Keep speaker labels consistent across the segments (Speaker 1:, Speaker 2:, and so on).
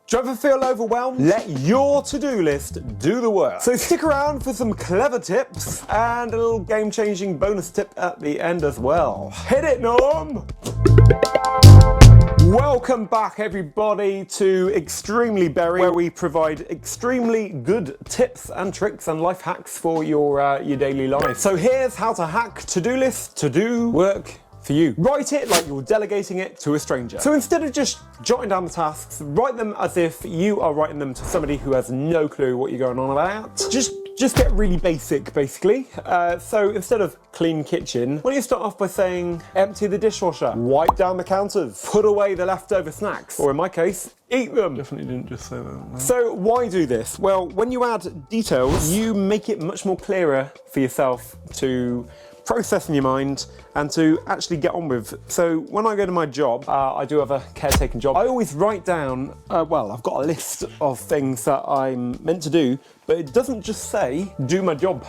Speaker 1: Do you ever feel overwhelmed? Let your to-do list do the work. So stick around for some clever tips and a little game-changing bonus tip at the end as well. Hit it, Norm! Welcome back, everybody, to Extremely Berry, where we provide extremely good tips and tricks and life hacks for your daily life. So here's how to hack to-do list to do work for you. Write it like you're delegating it to a stranger. So instead of just jotting down the tasks, write them as if you are writing them to somebody who has no clue what you're going on about. Just get really basic, basically. So instead of clean kitchen, why don't you start off by saying, empty the dishwasher, wipe down the counters, put away the leftover snacks, or in my case, eat them.
Speaker 2: Definitely didn't just say that. No.
Speaker 1: So why do this? Well, when you add details, you make it much more clearer for yourself to process in your mind and to actually get on with. So when I go to my job, I do have a caretaking job. I always write down, well, I've got a list of things that I'm meant to do, but it doesn't just say, do my job.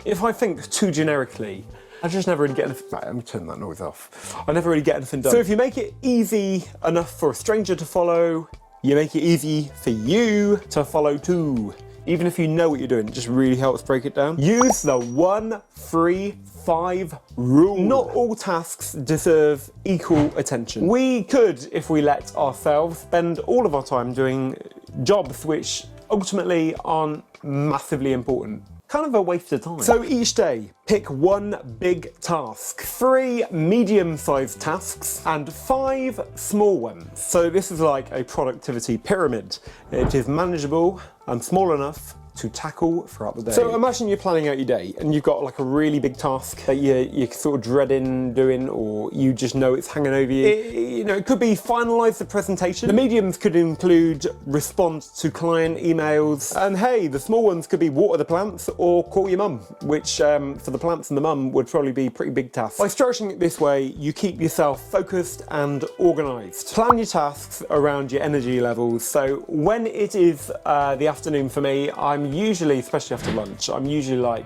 Speaker 1: If I think too generically, I just never really get anything. Right, I'm turning that noise off. I never really get anything done. So if you make it easy enough for a stranger to follow, you make it easy for you to follow too. Even if you know what you're doing, it just really helps break it down. Use the 1, 3, 5 rule. Not all tasks deserve equal attention. We could, if we let ourselves, spend all of our time doing jobs which ultimately aren't massively important. Kind of a waste of time. So each day, pick 1 big task, 3 medium-sized tasks, and 5 small ones. So this is like a productivity pyramid. It is manageable and small enough to tackle throughout the day. So imagine you're planning out your day and you've got like a really big task that you're sort of dreading doing, or you just know it's hanging over you. It could be finalise the presentation. The mediums could include respond to client emails, and hey, the small ones could be water the plants or call your mum, which for the plants and the mum would probably be pretty big tasks. By structuring it this way, you keep yourself focused and organised. Plan your tasks around your energy levels. So when it is the afternoon for me, I'm usually, especially after lunch, I'm usually like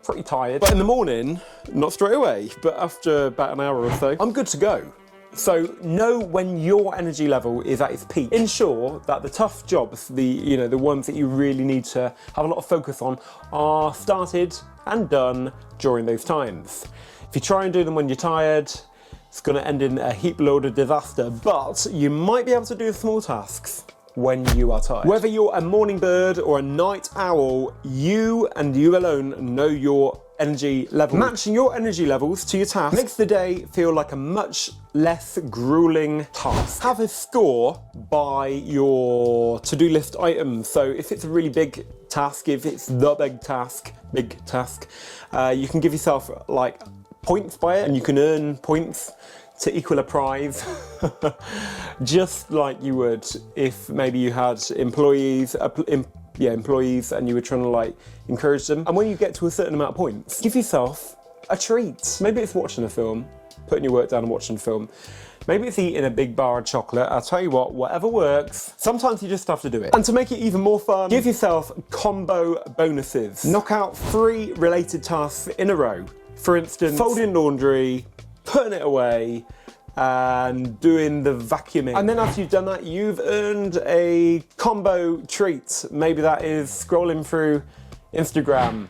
Speaker 1: pretty tired. But in the morning, not straight away, but after about an hour or so, I'm good to go. So know when your energy level is at its peak. Ensure that the tough jobs, the ones that you really need to have a lot of focus on, are started and done during those times. If you try and do them when you're tired, it's going to end in a heap load of disaster, but you might be able to do the small tasks when you are tired. Whether you're a morning bird or a night owl, you and you alone know your energy level. Matching your energy levels to your task makes the day feel like a much less grueling task. Have a score by your to-do list items. So if it's a really big task, if it's the big task, you can give yourself like points by it, and you can earn points to equal a prize, just like you would if maybe you had employees and you were trying to like encourage them. And when you get to a certain amount of points, give yourself a treat. Maybe it's watching a film, putting your work down and watching a film. Maybe it's eating a big bar of chocolate. I'll tell you what, whatever works, sometimes you just have to do it. And to make it even more fun, give yourself combo bonuses. Knock out 3 related tasks in a row. For instance, folding laundry, putting it away, and doing the vacuuming. And then after you've done that, you've earned a combo treat. Maybe that is scrolling through Instagram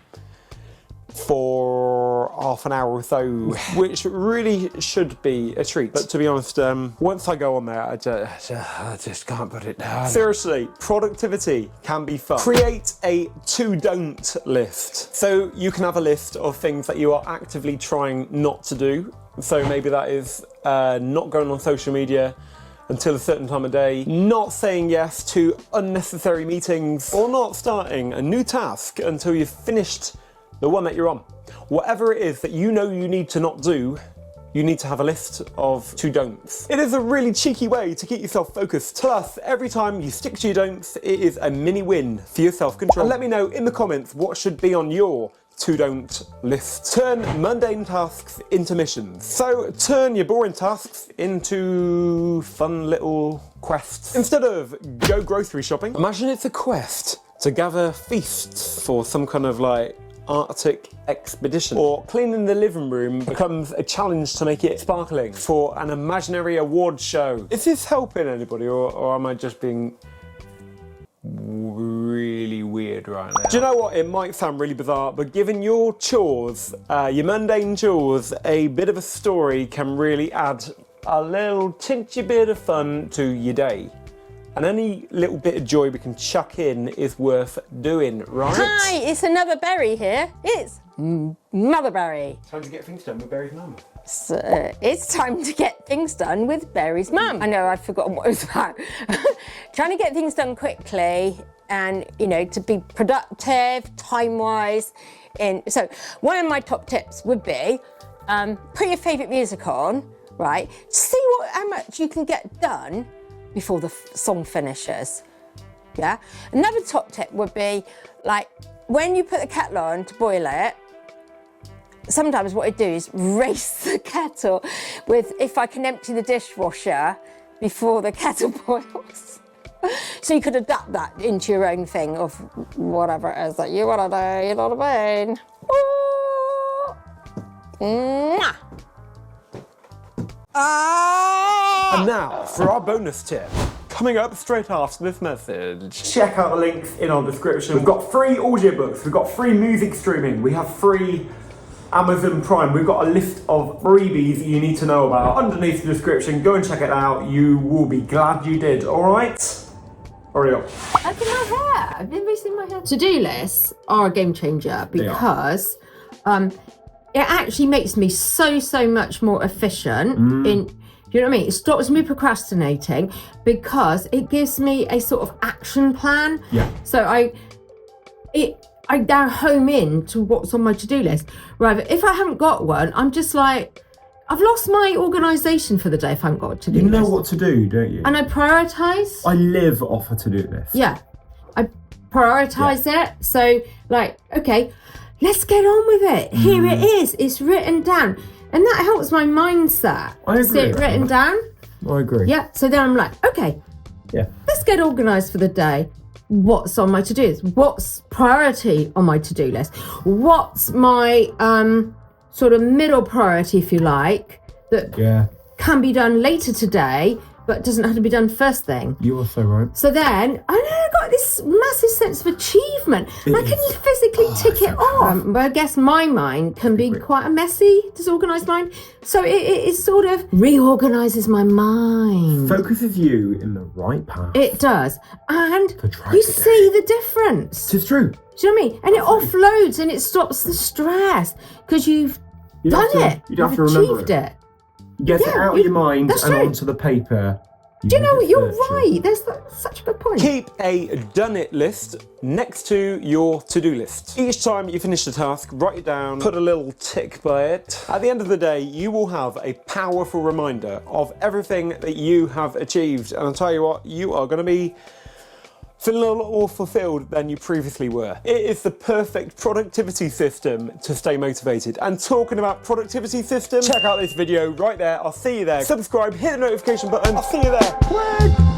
Speaker 1: for half an hour or so, which really should be a treat. But to be honest, once I go on there, I just can't put it down. Seriously, productivity can be fun. Create a to-don't list. So you can have a list of things that you are actively trying not to do. So maybe that is not going on social media until a certain time of day, not saying yes to unnecessary meetings, or not starting a new task until you've finished the one that you're on. Whatever it is that you know you need to not do, you need to have a list of to-don'ts. It is a really cheeky way to keep yourself focused. Plus, every time you stick to your don'ts, it is a mini win for your self-control. And let me know in the comments what should be on your to-don't list. Turn mundane tasks into missions. So turn your boring tasks into fun little quests. Instead of go grocery shopping, imagine it's a quest to gather feasts for some kind of like Arctic expedition. Or cleaning the living room becomes a challenge to make it sparkling for an imaginary award show. Is this helping anybody, or am I just being really weird right now? Do you know what? It might sound really bizarre, but giving your chores, your mundane chores, a bit of a story can really add a little tinchy bit of fun to your day. And any little bit of joy we can chuck in is worth doing, right?
Speaker 2: Hi, it's another berry here. It's Mother Berry.
Speaker 1: Time to get things done with Berry's mum.
Speaker 2: So, it's time to get things done with Berry's mum. I know, I've forgotten what it was about. Trying to get things done quickly and, you know, to be productive, time-wise. So one of my top tips would be put your favourite music on, right? See how much you can get done before the song finishes, yeah? Another top tip would be, like, when you put the kettle on to boil it, sometimes what I do is race the kettle with, if I can empty the dishwasher before the kettle boils. So you could adapt that into your own thing of whatever it is that you want to do, you know what I mean? Mwah.
Speaker 1: And now for our bonus tip. Coming up straight after this message. Check out the links in our description. We've got free audiobooks, we've got free music streaming, we have free Amazon Prime. We've got a list of freebies you need to know about underneath the description. Go and check it out. You will be glad you did, alright? Hurry up.
Speaker 2: Look at my hair. I've never seen my hair. To-do lists are a game changer because it actually makes me so much more efficient in, you know what I mean? It stops me procrastinating because it gives me a sort of action plan.
Speaker 1: Yeah.
Speaker 2: So I now home in to what's on my to-do list. Right, if I haven't got one, I'm just like, I've lost my organisation for the day if I haven't got a to-do list.
Speaker 3: You know what to do, don't you?
Speaker 2: And I prioritise.
Speaker 3: I live off a to-do list.
Speaker 2: Yeah, I prioritise it. So, like, okay, let's get on with it. Here it is. It's written down. And that helps my mindset.
Speaker 3: I agree.
Speaker 2: See it written down.
Speaker 3: I agree.
Speaker 2: Yeah, so then I'm like, okay, let's get organised for the day. What's on my to-do list? What's priority on my to-do list? What's my sort of middle priority, if you like, that can be done later today, but doesn't have to be done first thing.
Speaker 3: You are so right.
Speaker 2: So then, I got this massive sense of achievement. And I can physically tick it off. But I guess my mind can be quite a messy, disorganised mind. So it sort of reorganises my mind.
Speaker 3: Focuses you in the right path.
Speaker 2: It does. And you see the difference.
Speaker 3: It's true.
Speaker 2: Do you know what I mean? And it offloads and it stops the stress because you've done it.
Speaker 3: You don't have to
Speaker 2: remember
Speaker 3: achieved it. Get it out of your mind and onto the paper.
Speaker 2: Do you know what? You're right. There's such a good point.
Speaker 1: Keep a done it list next to your to-do list. Each time you finish the task, write it down, put a little tick by it. At the end of the day, you will have a powerful reminder of everything that you have achieved. And I'll tell you what, you are going to be feeling a lot more fulfilled than you previously were. It is the perfect productivity system to stay motivated. And talking about productivity system, check out this video right there. I'll see you there. Subscribe, hit the notification button. I'll see you there.